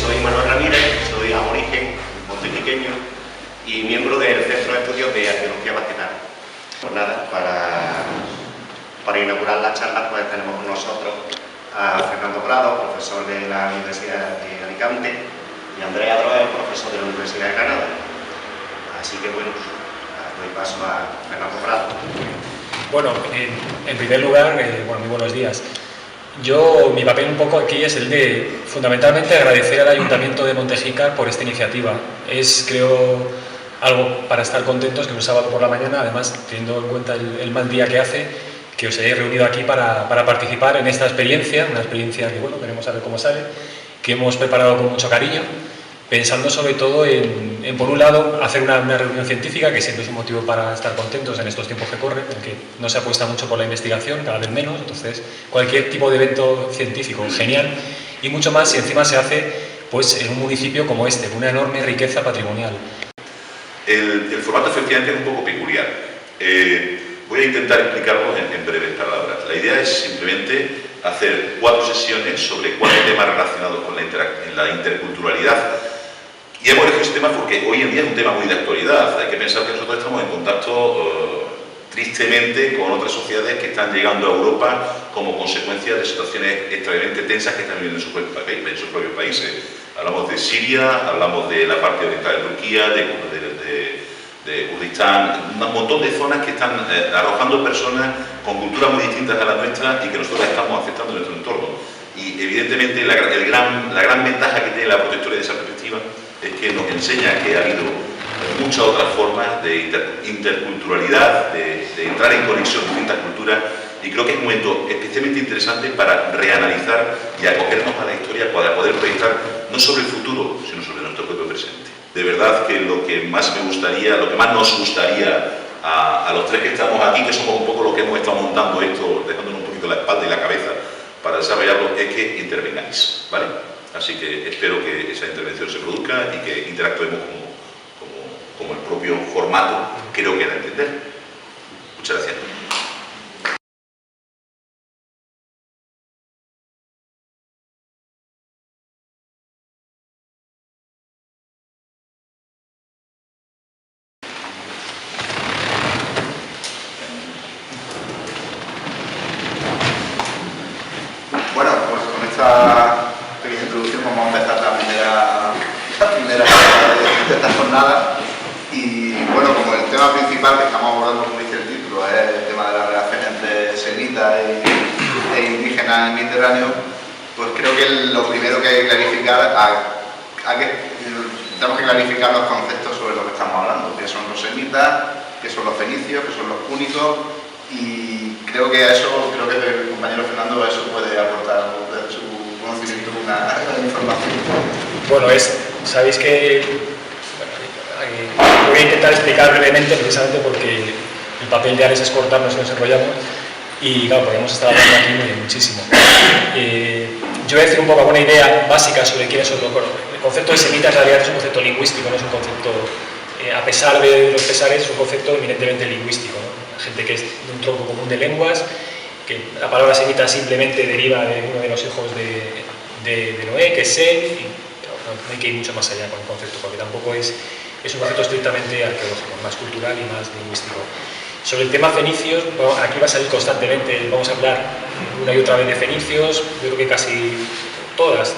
Soy Manuel Ramírez, soy aborigen, montequiqueño y miembro del Centro de Estudios de Arqueología Vegetal. Pues nada, para inaugurar la charla pues tenemos con nosotros a Fernando Prado, profesor de la Universidad de Alicante, y Andrea Droel, profesor de la Universidad de Granada. Así que bueno, doy paso a Fernando Prado. Bueno, en primer lugar, muy buenos días. Mi papel un poco aquí es el de, fundamentalmente, agradecer al Ayuntamiento de Montejicar por esta iniciativa. Es, creo, algo para estar contentos que un sábado por la mañana, además, teniendo en cuenta el mal día que hace, que os hayáis reunido aquí para participar en esta experiencia, una experiencia que, bueno, veremos a ver cómo sale, que hemos preparado con mucho cariño, pensando sobre todo en por un lado, hacer una reunión científica, que siempre es un motivo para estar contentos en estos tiempos que corren, porque no se apuesta mucho por la investigación, cada vez menos, entonces cualquier tipo de evento científico, genial, y mucho más si encima se hace pues, en un municipio como este, con una enorme riqueza patrimonial. El formato efectivamente es un poco peculiar. Voy a intentar explicarlo en breves palabras. La idea es simplemente hacer 4 sesiones sobre 4 temas relacionados con la interculturalidad. Y hemos elegido ese tema porque hoy en día es un tema muy de actualidad. Hay que pensar que nosotros estamos en contacto tristemente con otras sociedades que están llegando a Europa como consecuencia de situaciones extremadamente tensas que están viviendo en sus propios países. Hablamos de Siria, hablamos de la parte oriental de Turquía, de Kurdistán, un montón de zonas que están arrojando personas con culturas muy distintas a las nuestras y que nosotros estamos aceptando en nuestro entorno. Y evidentemente la gran ventaja que tiene la protectora de esa perspectiva es que nos enseña que ha habido muchas otras formas de interculturalidad, de entrar en conexión con distintas culturas, y creo que es un momento especialmente interesante para reanalizar y acogernos a la historia para poder proyectar no sobre el futuro, sino sobre nuestro propio presente. De verdad que lo que más nos gustaría a los 3 que estamos aquí, que somos un poco los que hemos estado montando esto, dejándonos un poquito la espalda y la cabeza para desarrollarlo, es que intervengáis, ¿vale? Así que espero que esa intervención se produzca y que interactuemos como el propio formato creo que da a entender. Muchas gracias. Bueno, pues con esta pequeña introducción vamos a empezar la primera de esta jornada. Y bueno, como el tema principal que estamos abordando, como dice el título, es el tema de la relación entre semitas e indígenas en el Mediterráneo, pues creo que lo primero que hay que clarificar, tenemos que clarificar los conceptos sobre lo que estamos hablando, que son los semitas, que son los fenicios, que son los púnicos, y creo que el compañero Fernando a eso puede aportar desde su conocimiento una información. Bueno, sabéis que voy a intentar explicar brevemente, precisamente porque el papel de Alex es cortarnos y nos enrollamos, y claro, podríamos estar hablando aquí muchísimo. Yo voy a decir un poco alguna idea básica sobre quiénes son los... El concepto de semita en realidad es un concepto lingüístico, no es un concepto, a pesar de los pesares, es un concepto eminentemente lingüístico, ¿no? Gente que es de un tronco común de lenguas, que la palabra semita simplemente deriva de uno de los hijos de Noé, que es Sem, y no hay que ir mucho más allá con el concepto, porque tampoco es un concepto estrictamente arqueológico, más cultural y más lingüístico. Sobre el tema fenicios, bueno, aquí va a salir constantemente, vamos a hablar una y otra vez de fenicios. Yo creo que casi todas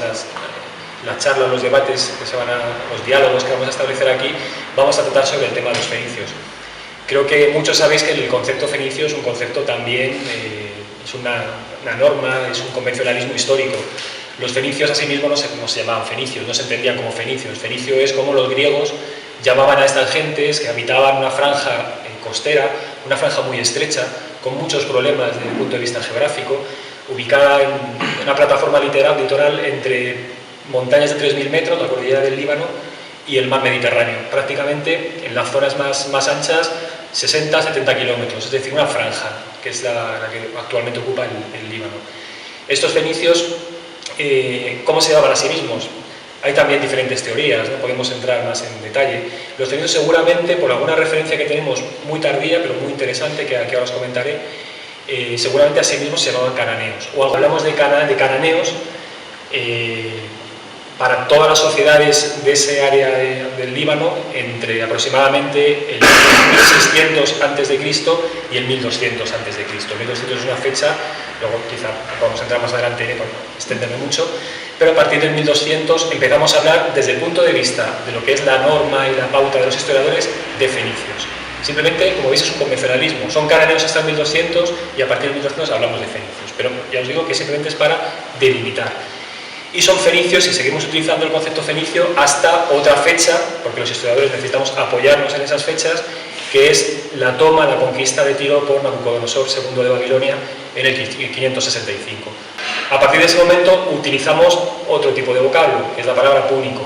las charlas, los debates, los diálogos que vamos a establecer aquí, vamos a tratar sobre el tema de los fenicios. Creo que muchos sabéis que el concepto fenicio es un concepto también, es una norma, es un convencionalismo histórico. Los fenicios a sí mismos no se llamaban fenicios, no se entendían como fenicios. Fenicio es como los griegos llamaban a estas gentes que habitaban una franja costera, una franja muy estrecha, con muchos problemas desde el punto de vista geográfico, ubicada en una plataforma litoral entre montañas de 3.000 metros, la cordillera del Líbano, y el mar Mediterráneo, prácticamente en las zonas más anchas 60-70 kilómetros, es decir, una franja, que es la que actualmente ocupa el Líbano. Estos fenicios, ¿cómo se daban a sí mismos? Hay también diferentes teorías, no podemos entrar más en detalle. Los fenicios seguramente, por alguna referencia que tenemos muy tardía, pero muy interesante, que ahora os comentaré, seguramente a sí mismos se llamaban cananeos. O hablamos de cananeos, para todas las sociedades de ese área del Líbano entre aproximadamente el 1600 a.C. y el 1200 a.C. 1200 es una fecha, luego quizá podemos entrar más adelante, por extenderme mucho, pero a partir del 1200 empezamos a hablar desde el punto de vista de lo que es la norma y la pauta de los historiadores de fenicios. Simplemente, como veis, es un convencionalismo. Son cananeos hasta el 1200 y a partir del 1200 hablamos de fenicios. Pero ya os digo que simplemente es para delimitar. Y son fenicios, y seguimos utilizando el concepto fenicio hasta otra fecha, porque los historiadores necesitamos apoyarnos en esas fechas, que es la toma, la conquista de Tiro por Nabucodonosor II de Babilonia en el 565. A partir de ese momento utilizamos otro tipo de vocablo, que es la palabra púnico.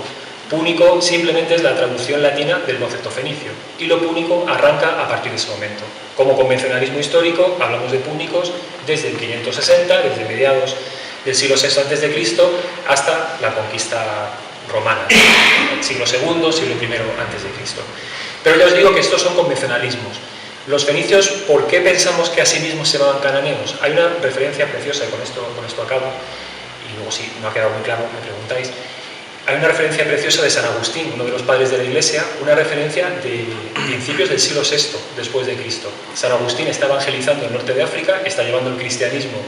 Púnico simplemente es la traducción latina del concepto fenicio, y lo púnico arranca a partir de ese momento. Como convencionalismo histórico, hablamos de púnicos desde el 560, desde mediados del siglo VI a.C. hasta la conquista romana, siglo II, siglo I a.C. Pero ya os digo que estos son convencionalismos. Los fenicios, ¿por qué pensamos que a sí mismos se llamaban cananeos? Hay una referencia preciosa, y con esto acabo, y luego si no ha quedado muy claro me preguntáis. Hay una referencia preciosa de San Agustín, uno de los padres de la Iglesia, una referencia de principios del siglo VI después de Cristo. San Agustín está evangelizando el norte de África, está llevando el cristianismo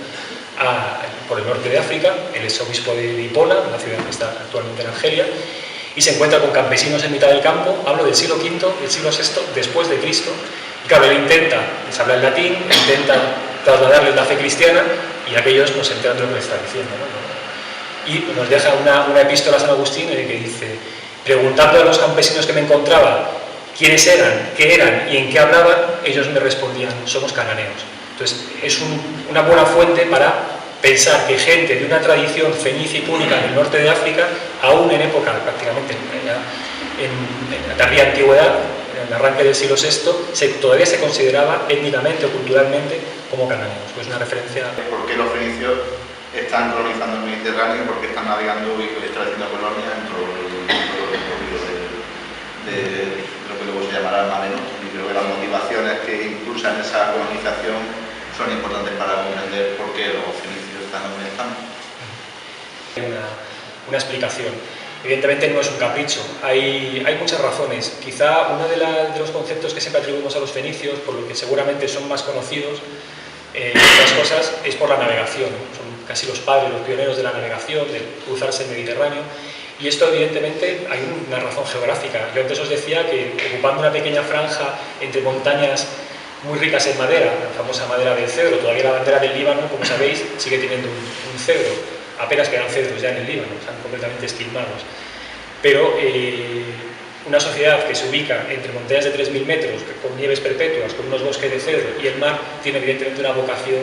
por el norte de África, él es obispo de Hipona, una ciudad que está actualmente en Argelia, y se encuentra con campesinos en mitad del campo. Hablo del siglo V, del siglo VI después de Cristo, y claro, él intenta, les habla en latín, intenta trasladarles la fe cristiana, y aquellos no se enteran de lo que les está diciendo, ¿no? Y nos deja una epístola a San Agustín en la que dice: preguntando a los campesinos que me encontraba quiénes eran, qué eran y en qué hablaban, ellos me respondían: somos cananeos. Entonces es una buena fuente para pensar que gente de una tradición fenicia y púnica en el norte de África, aún en época prácticamente en la tardía antigüedad, en el arranque del siglo VI, todavía se consideraba étnicamente o culturalmente como cananeos. Pues una referencia. ¿Por qué los fenicios están colonizando el Mediterráneo? ¿Por qué están navegando y estableciendo colonias en todo el río de lo que luego se llamará el Mar Menor? Y creo que las motivaciones que impulsan esa colonización son importantes para comprender por qué los fenicios están donde están. Una explicación. Evidentemente no es un capricho, hay muchas razones. Quizá uno de los conceptos que siempre atribuimos a los fenicios, por lo que seguramente son más conocidos, otras cosas, es por la navegación. Son casi los padres, los pioneros de la navegación, de cruzarse el Mediterráneo. Y esto, evidentemente, hay una razón geográfica. Yo antes os decía que ocupando una pequeña franja entre montañas muy ricas en madera, la famosa madera del cedro, todavía la bandera del Líbano, como sabéis, sigue teniendo un cedro. Apenas quedan cedros ya en el Líbano, están completamente esquilmados. Pero una sociedad que se ubica entre montañas de 3.000 metros, con nieves perpetuas, con unos bosques de cedro y el mar, tiene evidentemente una vocación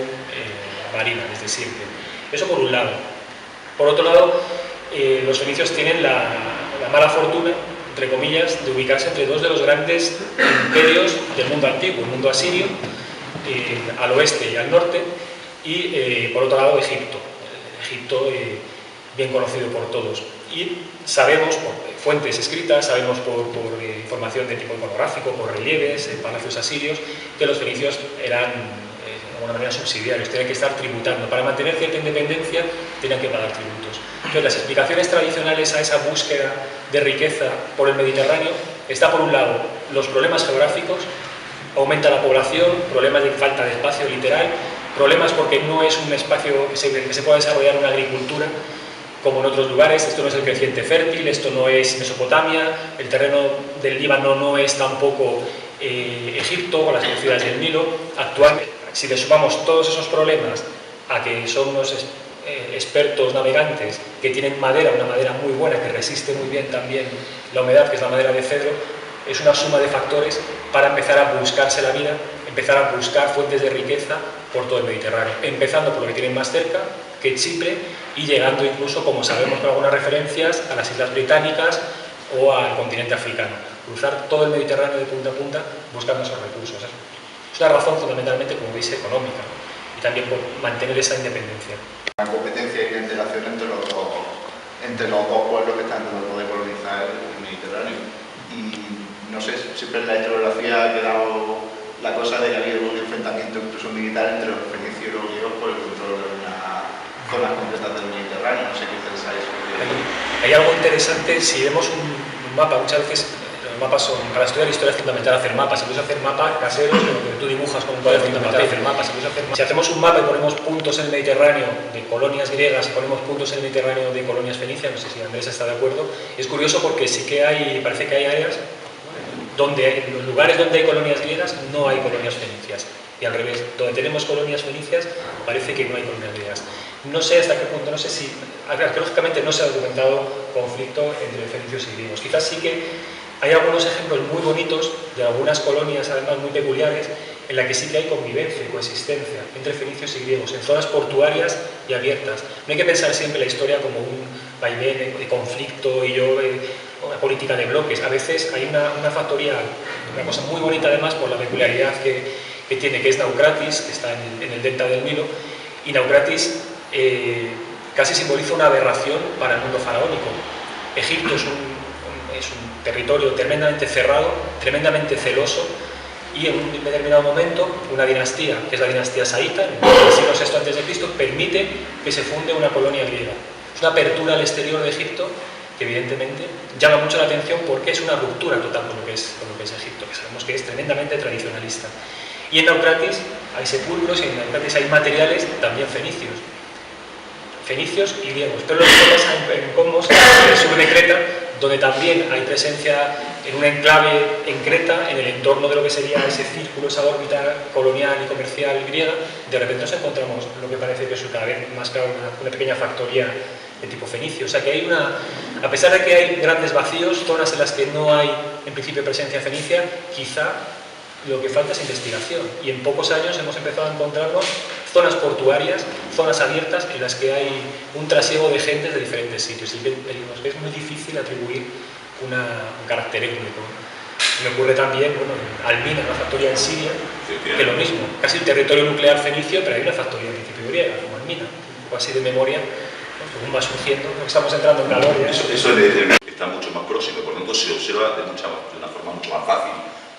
marina desde siempre. Eso por un lado. Por otro lado, los fenicios tienen la mala fortuna, entre comillas, de ubicarse entre dos de los grandes imperios del mundo antiguo, el mundo asirio, al oeste y al norte, y por otro lado Egipto. Egipto, bien conocido por todos. Y sabemos, por fuentes escritas, sabemos por información de tipo iconográfico, por relieves, palacios asirios, que los fenicios eran de alguna manera subsidiarios, tenían que estar tributando. Para mantener cierta independencia tenían que pagar tributos. Entonces, las explicaciones tradicionales a esa búsqueda de riqueza por el Mediterráneo está, por un lado, los problemas geográficos, aumenta la población, problemas de falta de espacio literal, problemas porque no es un espacio que se pueda desarrollar una agricultura como en otros lugares. Esto no es el creciente fértil, esto no es Mesopotamia, el terreno del Líbano no es tampoco Egipto o las ciudades del Nilo. Actualmente, si le sumamos todos esos problemas a que son unos expertos navegantes que tienen madera, una madera muy buena que resiste muy bien también la humedad, que es la madera de cedro, es una suma de factores para empezar a buscarse la vida, empezar a buscar fuentes de riqueza por todo el Mediterráneo, empezando por lo que tienen más cerca, que Chipre, y llegando incluso, como sabemos con algunas referencias, a las Islas Británicas o al continente africano. Cruzar todo el Mediterráneo de punta a punta buscando esos recursos. Es una razón fundamentalmente, como veis, económica, y también por mantener esa independencia. Una competencia y una interacción entre los dos pueblos que están tratando de colonizar el Mediterráneo. Y no sé, siempre en la historiografía ha quedado la cosa de que ha habido un enfrentamiento incluso militar entre los fenicios y los griegos por el control de unas zonas concretas del Mediterráneo. No sé qué pensáis. hay algo interesante si vemos un mapa. Muchas veces los mapas son, para estudiar historia es fundamental hacer mapas, incluso hacer mapas caseros, donde tú dibujas con un cuadro, es fundamental hacer mapas, Si hacemos un mapa y ponemos puntos en el Mediterráneo de colonias griegas y ponemos puntos en el Mediterráneo de colonias fenicias, no sé si Andrés está de acuerdo, es curioso porque sí que hay, parece que hay áreas donde en los lugares donde hay colonias griegas no hay colonias fenicias, y al revés, donde tenemos colonias fenicias parece que no hay colonias griegas. No sé hasta qué punto, no sé si arqueológicamente no se ha documentado conflicto entre fenicios y griegos. Quizás sí que hay algunos ejemplos muy bonitos de algunas colonias, además muy peculiares, en la que sí que hay convivencia y coexistencia entre fenicios y griegos, en zonas portuarias y abiertas. No hay que pensar siempre la historia como un vaivén de conflicto y una política de bloques. A veces hay una factorial, una cosa muy bonita además por la peculiaridad que tiene, que es Naucratis, que está en el delta del Nilo, y Naucratis casi simboliza una aberración para el mundo faraónico. Egipto es un territorio tremendamente cerrado, tremendamente celoso, y en un determinado momento una dinastía, que es la dinastía saíta, en el siglo VI a.C., permite que se funde una colonia griega. Es una apertura al exterior de Egipto que evidentemente llama mucho la atención porque es una ruptura total con lo que es Egipto, que sabemos que es tremendamente tradicionalista. Y en Naucratis hay sepulcros y en Naucratis hay materiales también fenicios y griegos, pero lo que pasa en Comos, en el sur de Creta, donde también hay presencia en un enclave en Creta, en el entorno de lo que sería ese círculo, esa órbita colonial y comercial griega, de repente nos encontramos lo que parece que es cada vez más claro una pequeña factoría de tipo fenicio. O sea que hay a pesar de que hay grandes vacíos, zonas en las que no hay en principio presencia fenicia, quizá lo que falta es investigación, y en pocos años hemos empezado a encontrarnos zonas portuarias, zonas abiertas en las que hay un trasiego de gentes de diferentes sitios, y nos es muy difícil atribuir un carácter étnico. Me ocurre también, bueno, en Almina, una factoría en Siria, que lo mismo, casi el territorio nuclear fenicio, pero hay una factoría en principio griega, como Almina, o así de memoria, ¿no? Según va surgiendo, estamos entrando en calor ya. Eso está mucho más próximo, por lo tanto se observa de una forma mucho más fácil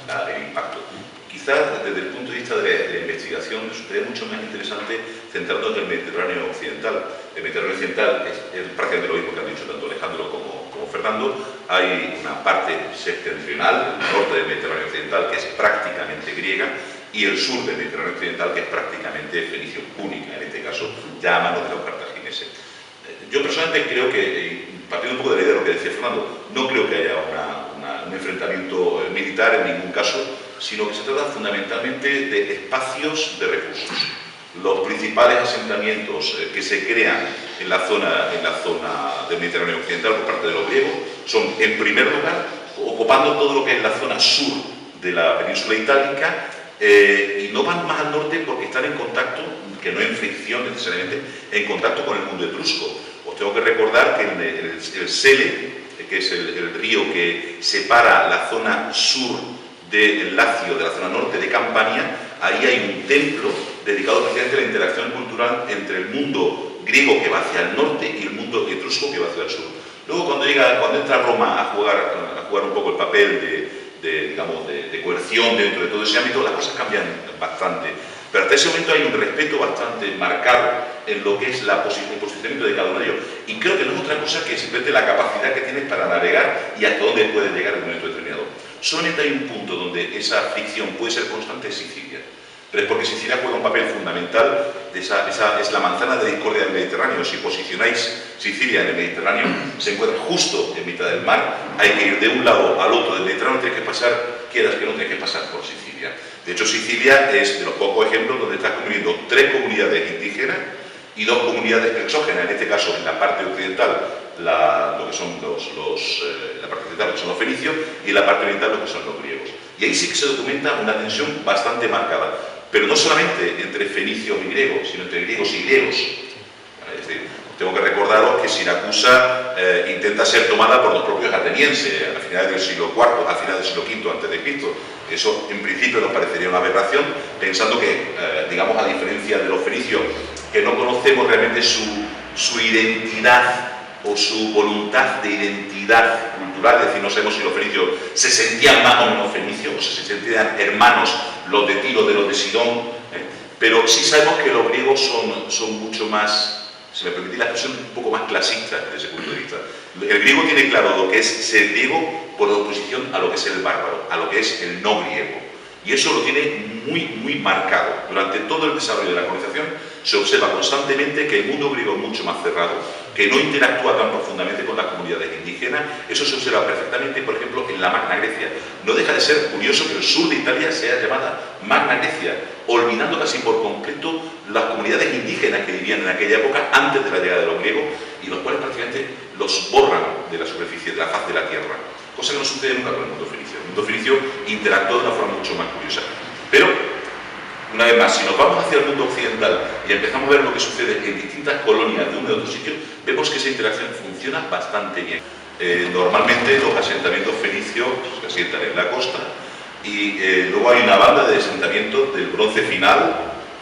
el impacto. Quizás desde el punto de vista de la investigación resultaría mucho más interesante centrarnos en el Mediterráneo occidental. El Mediterráneo occidental es prácticamente lo mismo que han dicho tanto Alejandro como Fernando. Hay una parte septentrional, el norte del Mediterráneo occidental, que es prácticamente griega, y el sur del Mediterráneo occidental, que es prácticamente fenicio-púnica, en este caso ya a manos de los cartagineses. Yo personalmente creo que, partiendo un poco de la idea de lo que decía Fernando, no creo que haya un enfrentamiento militar en ningún caso, sino que se trata fundamentalmente de espacios de recursos. Los principales asentamientos que se crean en la zona del Mediterráneo occidental por parte de los griegos son, en primer lugar, ocupando todo lo que es la zona sur de la península itálica, y no van más al norte porque están en contacto, que no en fricción necesariamente, en contacto con el mundo etrusco. Os tengo que recordar que en el Sele, que es el río que separa la zona sur del Lacio, de la zona norte de Campania, ahí hay un templo dedicado precisamente a la interacción cultural entre el mundo griego que va hacia el norte y el mundo etrusco que va hacia el sur. Luego cuando entra Roma a jugar un poco el papel de coerción dentro de todo ese ámbito, las cosas cambian bastante. Pero hasta ese momento hay un respeto bastante marcado en lo que es el posicionamiento de cada uno de ellos. Y creo que no es otra cosa que simplemente la capacidad que tienes para navegar y hasta dónde puedes llegar en un momento determinado. Solamente hay un punto donde esa fricción puede ser constante, es Sicilia. Pero es porque Sicilia juega un papel fundamental, es la manzana de discordia del Mediterráneo. Si posicionáis Sicilia en el Mediterráneo, se encuentra justo en mitad del mar, hay que ir de un lado al otro del Mediterráneo, tienes que pasar, quieras que no, tienes que pasar por Sicilia. De hecho, Sicilia es de los pocos ejemplos donde estás conviviendo 3 comunidades indígenas y 2 comunidades exógenas, en este caso en la parte occidental, lo que son la parte occidental, lo que son los fenicios, y en la parte oriental, lo que son los griegos. Y ahí sí que se documenta una tensión bastante marcada, pero no solamente entre fenicios y griegos, sino entre griegos y griegos. Es decir, tengo que recordaros que Siracusa intenta ser tomada por los propios atenienses a finales del siglo IV, a finales del siglo V a.C. Eso en principio nos parecería una aberración, pensando que, digamos, a diferencia de los fenicios, que no conocemos realmente su identidad o su voluntad de identidad cultural, es decir, no sabemos si los fenicios se sentían más o menos fenicios, o se sentían hermanos los de Tiro de los de Sidón, pero sí sabemos que los griegos son mucho más, si me permitís la expresión, un poco más clasistas desde ese punto de vista. El griego tiene claro lo que es ser griego por oposición a lo que es el bárbaro, a lo que es el no griego. Y eso lo tiene muy marcado. Durante todo el desarrollo de la colonización se observa constantemente que el mundo griego es mucho más cerrado, que no interactúa tan profundamente con las comunidades indígenas. Eso se observa perfectamente, por ejemplo, en la Magna Grecia. No deja de ser curioso que el sur de Italia sea llamada Magna Grecia, olvidando casi por completo las comunidades indígenas que vivían en aquella época antes de la llegada de los griegos, y los cuales prácticamente los borran de la superficie, de la faz de la tierra. Cosa que no sucede nunca con el mundo fenicio. El mundo fenicio interactúa de una forma mucho más curiosa. Pero, una vez más, si nos vamos hacia el mundo occidental y empezamos a ver lo que sucede en distintas colonias de uno y otro sitio, vemos que esa interacción funciona bastante bien. Normalmente los asentamientos fenicios se asientan en la costa y luego hay una banda de asentamientos del bronce final,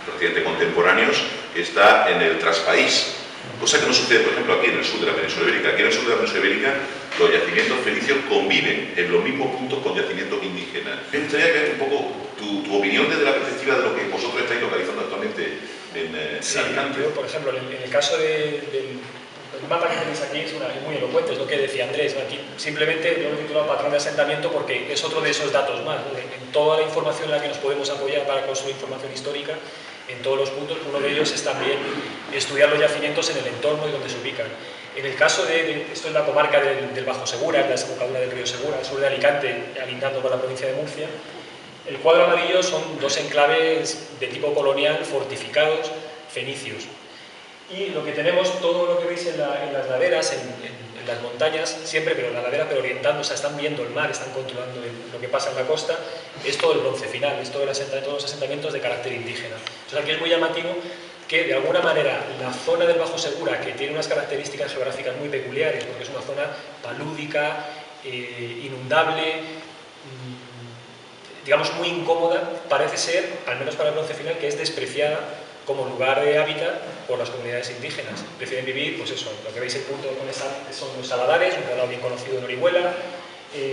prácticamente contemporáneos, que está en el traspaís. Cosa que no sucede, por ejemplo, aquí en el sur de la península ibérica. Aquí en el sur de la península ibérica los yacimientos fenicios conviven en los mismos puntos con yacimientos indígenas. Me gustaría ver un poco tu opinión desde la perspectiva de lo que vosotros estáis localizando actualmente en Sí, Alicante. yo, por ejemplo, en el caso del mapa que tenéis aquí es muy elocuente, es lo que decía Andrés. Aquí simplemente yo lo he titulado patrón de asentamiento porque es otro de esos datos más, ¿no? En toda la información en la que nos podemos apoyar para construir información histórica, en todos los puntos, uno de ellos es también estudiar los yacimientos en el entorno y donde se ubican. En el caso esto es la comarca del Bajo Segura, la desembocadura del río Segura, al sur de Alicante, lindando con la provincia de Murcia. El cuadro amarillo son dos enclaves de tipo colonial fortificados fenicios. Y lo que tenemos, todo lo que veis en las laderas, en las montañas, siempre, pero en la ladera, pero orientando, o sea, están viendo el mar, están controlando lo que pasa en la costa, es todo el bronce final, es todos los asentamientos de carácter indígena. Entonces aquí es muy llamativo que, de alguna manera, la zona del Bajo Segura, que tiene unas características geográficas muy peculiares, porque es una zona palúdica, inundable, digamos muy incómoda, parece ser, al menos para el bronce final, que es despreciada como lugar de hábitat por las comunidades indígenas. Prefieren vivir, pues eso, lo que veis el punto son los Saladares, un poblado bien conocido en Orihuela,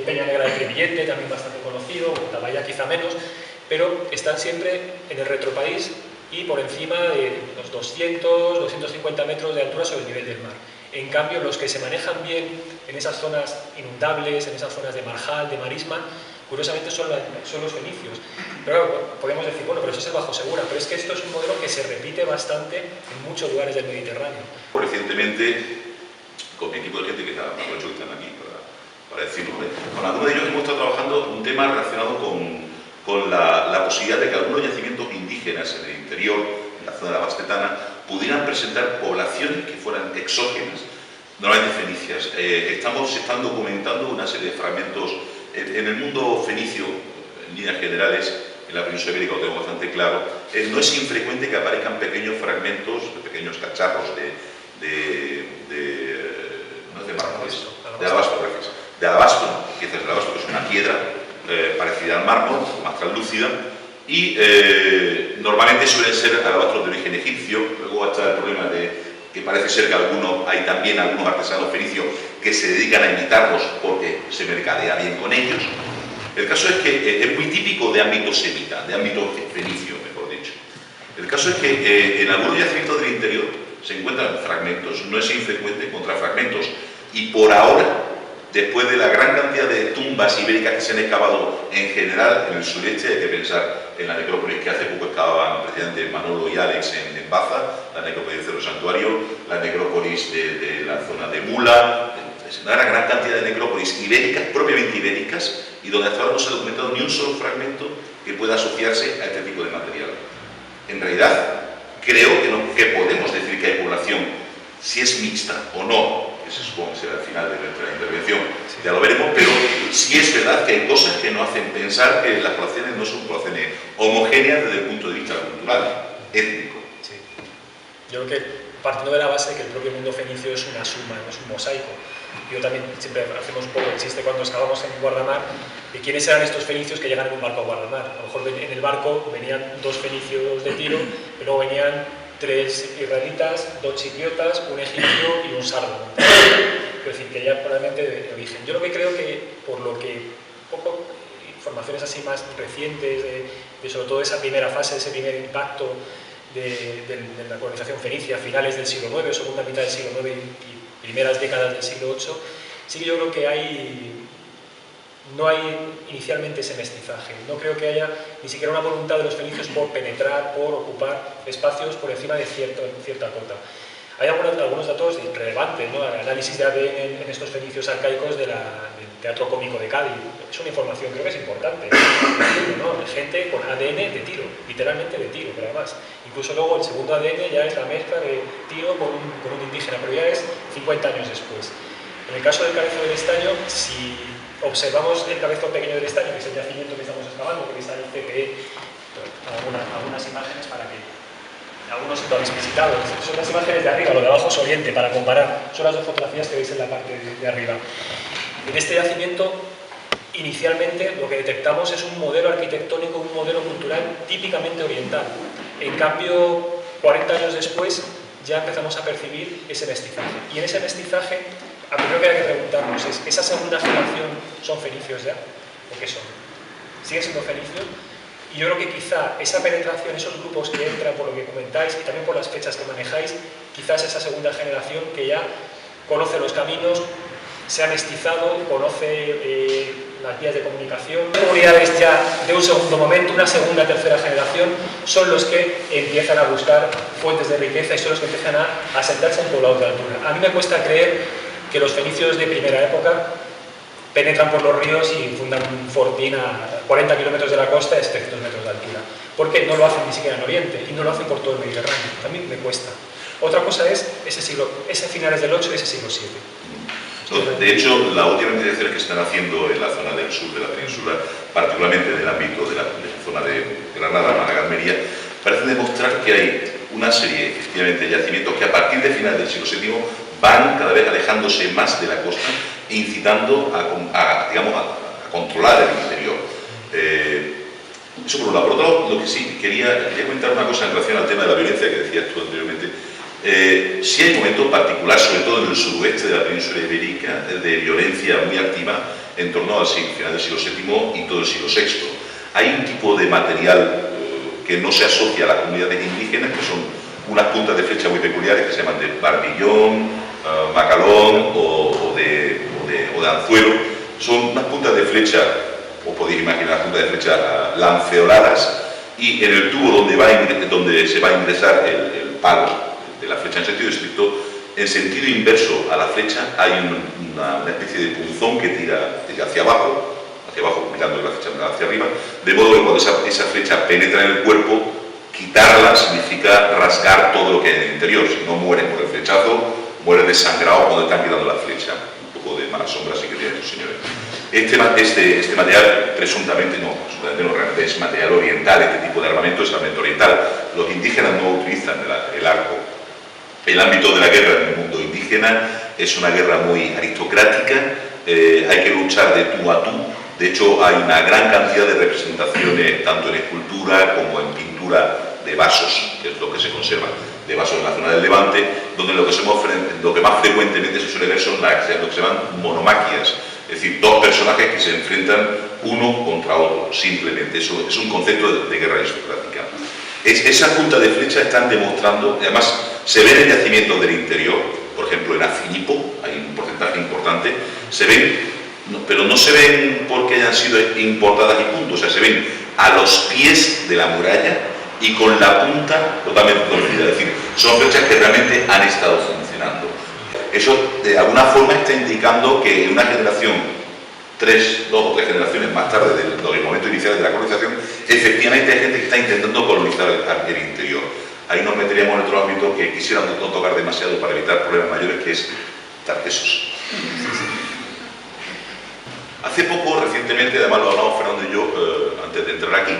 Peña Negra de Crevillente, también bastante conocido, Tabaya quizá menos, pero están siempre en el retropaís y por encima de los 200, 250 metros de altura sobre el nivel del mar. En cambio, los que se manejan bien en esas zonas inundables, en esas zonas de marjal, de marisma, curiosamente son los fenicios. Pero claro, podemos decir, bueno, pero eso es el Bajo Segura, pero es que esto es un modelo que se repite bastante en muchos lugares del Mediterráneo. Recientemente, con mi equipo de gente que aprovecho que están aquí para decirlo, con algunos de ellos hemos estado trabajando un tema relacionado con la posibilidad de que algunos yacimientos indígenas en el interior, en la zona de la Bastetana, pudieran presentar poblaciones que fueran exógenas, normalmente fenicias. Se están documentando una serie de fragmentos en el mundo fenicio, en líneas generales, en la península ibérica lo tengo bastante claro. No es infrecuente que aparezcan pequeños fragmentos, pequeños cacharros no es de mármol, de alabastro, gracias. De alabastro, piezas de alabastro, que es una piedra parecida al mármol, más translúcida, y normalmente suelen ser alabastros de origen egipcio. Luego está el problema de que parece ser que hay también algunos artesanos fenicios que se dedican a imitarlos porque se mercadea bien con ellos. El caso es que es muy típico de ámbito semita, de ámbito fenicio, mejor dicho. El caso es que en algunos yacimientos del interior se encuentran fragmentos, no es infrecuente encontrar fragmentos, y por ahora, después de la gran cantidad de tumbas ibéricas que se han excavado en general en el sureste, hay que pensar en la necrópolis que hace poco excavaban precisamente Manolo y Alex en Baza, la necrópolis de Cerro Santuario, la necrópolis de la zona de Mula, una gran cantidad de necrópolis ibéricas, propiamente ibéricas, y donde hasta ahora no se ha documentado ni un solo fragmento que pueda asociarse a este tipo de material. En realidad, creo que podemos decir que hay población, si es mixta o no, que se supone que será al final de nuestra intervención, ya lo veremos, pero sí es verdad que hay cosas que nos hacen pensar que las poblaciones no son poblaciones homogéneas desde el punto de vista cultural, étnico. Sí. Yo creo que, partiendo de la base de que el propio mundo fenicio es una suma, no es un mosaico. Yo también siempre hacemos un poco el chiste cuando excavamos en Guardamar de quiénes eran estos fenicios que llegan en un barco a Guardamar. A lo mejor en el barco venían 2 fenicios de Tiro, pero luego venían 3 israelitas, 2 chipriotas, un egipcio y un sardo. Es decir, que ya probablemente de origen. Yo lo que creo que, por lo que poco informaciones así más recientes de sobre todo esa primera fase, ese primer impacto de la colonización fenicia, finales del siglo IX, segunda mitad del siglo IX y primeras décadas del siglo VIII, sí que yo creo que no hay inicialmente ese mestizaje. No creo que haya ni siquiera una voluntad de los fenicios por penetrar, por ocupar espacios por encima de cierta cota. Hay algunos datos relevantes, ¿no? El análisis de ADN en estos fenicios arcaicos del Teatro Cómico de Cádiz. Es una información creo que es importante. ¿No? Gente con ADN de Tiro, literalmente de Tiro, pero además. Incluso luego el segundo ADN ya es la mezcla de Tiro con un indígena, pero ya es 50 años después. En el caso del Cabezo del Estaño, si observamos el cabezo pequeño del estaño, que es el yacimiento que estamos excavando, que está en el CPE, algunas imágenes para que algunos lo habéis visitado. Son las imágenes de arriba, lo de abajo es Oriente, para comparar. Son las dos fotografías que veis en la parte de arriba. En este yacimiento, inicialmente, lo que detectamos es un modelo arquitectónico, un modelo cultural típicamente oriental. En cambio, 40 años después, ya empezamos a percibir ese mestizaje. Y en ese mestizaje, lo primero que hay que preguntarnos es, ¿esa segunda generación son fenicios ya? ¿O qué son? ¿Siguen siendo fenicios? Y yo creo que quizá esa penetración, esos grupos que entran por lo que comentáis y también por las fechas que manejáis, quizás esa segunda generación que ya conoce los caminos, se ha mestizado, conoce las vías de comunicación. Las comunidades ya de un segundo momento, una segunda, tercera generación, son los que empiezan a buscar fuentes de riqueza y son los que empiezan a asentarse en poblados de altura. A mí me cuesta creer que los fenicios de primera época penetran por los ríos y fundan un fortín a 40 kilómetros de la costa a 700 metros de altura. Porque no lo hacen ni siquiera en Oriente y no lo hacen por todo el Mediterráneo. También me cuesta. Otra cosa es ese finales del 8 y ese siglo VII. De hecho, las últimas investigaciones que se están haciendo en la zona del sur de la península, particularmente en el ámbito de la zona de Granada, Málaga, Almería, parecen demostrar que hay una serie, efectivamente, de yacimientos que a partir de finales del siglo VII van cada vez alejándose más de la costa e incitando a controlar el interior. Eso por un lado. Por otro lado, lo que sí, quería comentar una cosa en relación al tema de la violencia que decías tú anteriormente. Sí hay momentos particulares, sobre todo en el suroeste de la península ibérica, de violencia muy activa en torno al final del siglo VII y todo el siglo VI. Hay un tipo de material que no se asocia a las comunidades indígenas, que son unas puntas de flecha muy peculiares que se llaman de barbillón, macalón o de anzuelo. Son unas puntas de flecha, os podéis imaginar las puntas de flecha lanceoladas, y en el tubo donde se va a ingresar el palo de la flecha en sentido estricto, en sentido inverso a la flecha hay una especie de punzón que tira hacia abajo, mirando la flecha hacia arriba, de modo que cuando esa flecha penetra en el cuerpo, quitarla significa rasgar todo lo que hay en el interior. Si no mueres por el flechazo, mueres desangrado cuando están quitando la flecha. Un poco de mala sombra sí que tienen estos señores. Este material, presuntamente no, realmente es material oriental. Este tipo de armamento es armamento oriental. Los indígenas no utilizan el arco. El ámbito de la guerra en el mundo indígena es una guerra muy aristocrática, hay que luchar de tú a tú. De hecho, hay una gran cantidad de representaciones, tanto en escultura como en pintura de vasos, que es lo que se conserva, de vasos en la zona del Levante, donde lo que más frecuentemente se suele ver son lo que se llaman monomaquias, es decir, dos personajes que se enfrentan uno contra otro, simplemente. Eso es un concepto de guerra aristocrática. Esa punta de flecha están demostrando, además se ven en yacimientos del interior, por ejemplo en Afinipo, hay un porcentaje importante, se ven, pero no se ven porque hayan sido importadas y punto, o sea, se ven a los pies de la muralla y con la punta totalmente torcida, es decir, son flechas que realmente han estado funcionando. Eso de alguna forma está indicando que en una generación, dos o tres generaciones más tarde del momento inicial de la colonización, efectivamente hay gente que está intentando colonizar el interior. Ahí nos meteríamos en otro ámbito que quisiéramos no tocar demasiado para evitar problemas mayores, que es Tartesos. Hace poco, recientemente, además lo hablamos Fernando y yo antes de entrar aquí,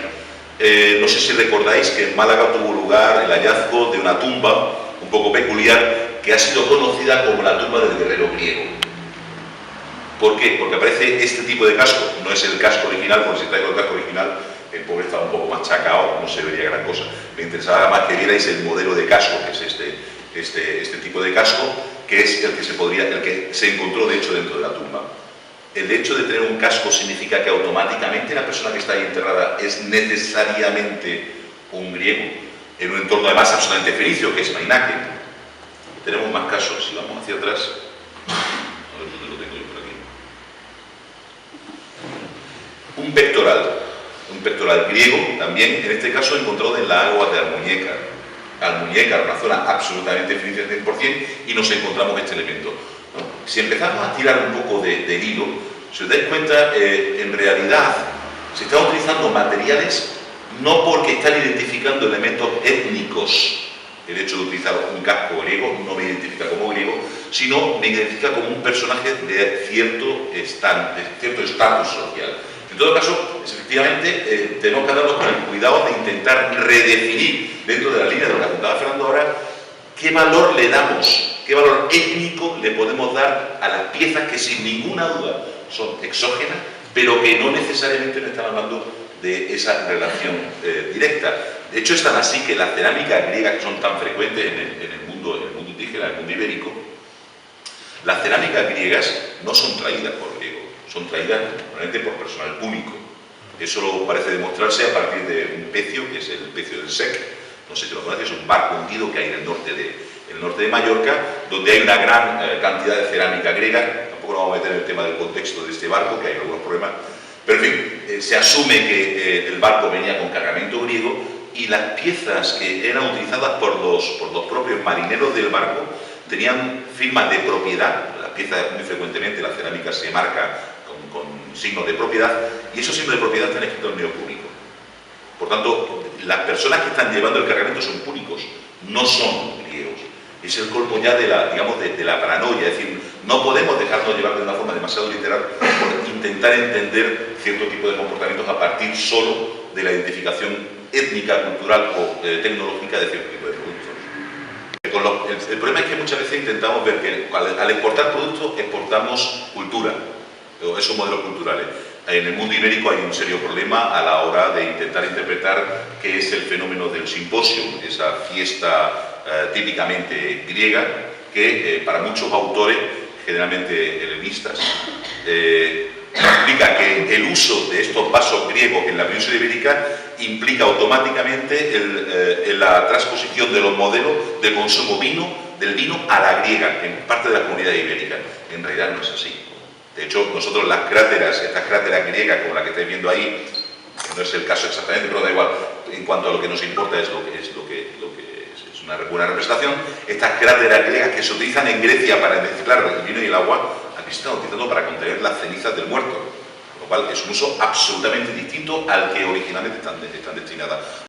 no sé si recordáis que en Málaga tuvo lugar el hallazgo de una tumba un poco peculiar que ha sido conocida como la tumba del guerrero griego. ¿Por qué? Porque aparece este tipo de casco, no es el casco original, porque si traigo el casco original, el pobre estaba un poco machacado, no se vería gran cosa. Me interesaba más que vierais el modelo de casco, que es este tipo de casco, que es el que se encontró de hecho dentro de la tumba. El hecho de tener un casco significa que automáticamente la persona que está ahí enterrada es necesariamente un griego, en un entorno además absolutamente fenicio, que es Mainaque. Tenemos más casos, si vamos hacia atrás. ¿Dónde lo tengo yo por aquí? Un pectoral griego, también, en este caso encontrado en las aguas de Almuñécar. Almuñécar, una zona absolutamente feliz del 100%, y nos encontramos este elemento, ¿no? Si empezamos a tirar un poco del hilo, si os dais cuenta, en realidad se están utilizando materiales no porque están identificando elementos étnicos. El hecho de utilizar un casco griego no me identifica como griego, sino me identifica como un personaje de cierto estatus social. En todo caso, efectivamente, tenemos que darnos con el cuidado de intentar redefinir, dentro de la línea de lo que apuntaba Fernando ahora, qué valor le damos, qué valor étnico le podemos dar a las piezas que sin ninguna duda son exógenas, pero que no necesariamente nos están hablando de esa relación directa. De hecho, es tan así que las cerámicas griegas, que son tan frecuentes en el mundo indígena, en el mundo ibérico, las cerámicas griegas no son traídas por griegos, son traídas normalmente por personal público. Eso parece demostrarse a partir de un pecio, que es el pecio del Sec. No sé si lo conocéis, es un barco hundido que hay en el norte de Mallorca, donde hay una gran cantidad de cerámica griega. Tampoco nos vamos a meter en el tema del contexto de este barco, que hay algunos problemas. Pero en fin, se asume que el barco venía con cargamento griego, y las piezas que eran utilizadas por los propios marineros del barco tenían firmas de propiedad. Las piezas, muy frecuentemente, la cerámica se marca con signos de propiedad, y esos signos de propiedad están escritos en medio púnico. Por tanto, las personas que están llevando el cargamento son púnicos, no son griegos. Es el colmo ya de la paranoia, es decir, no podemos dejarnos llevar de una forma demasiado literal por intentar entender cierto tipo de comportamientos a partir solo de la identificación étnica, cultural o tecnológica de cierto tipo de productos. El problema es que muchas veces intentamos ver que al exportar productos exportamos cultura, o esos modelos culturales. En el mundo ibérico hay un serio problema a la hora de intentar interpretar qué es el fenómeno del simposio, esa fiesta típicamente griega, que para muchos autores, generalmente helenistas, implica que el uso de estos vasos griegos en la península ibérica implica automáticamente la transposición de los modelos de consumo del vino a la griega en parte de la comunidad ibérica. En realidad no es así. De hecho, nosotros estas cráteras griegas como la que estáis viendo ahí, que no es el caso exactamente, pero da igual, en cuanto a lo que nos importa es lo que es una buena representación. Estas cráteras griegas que se utilizan en Grecia para mezclar el vino y el agua, aquí se están utilizando para contener las cenizas del muerto, con lo cual es un uso absolutamente distinto al que originalmente están destinadas.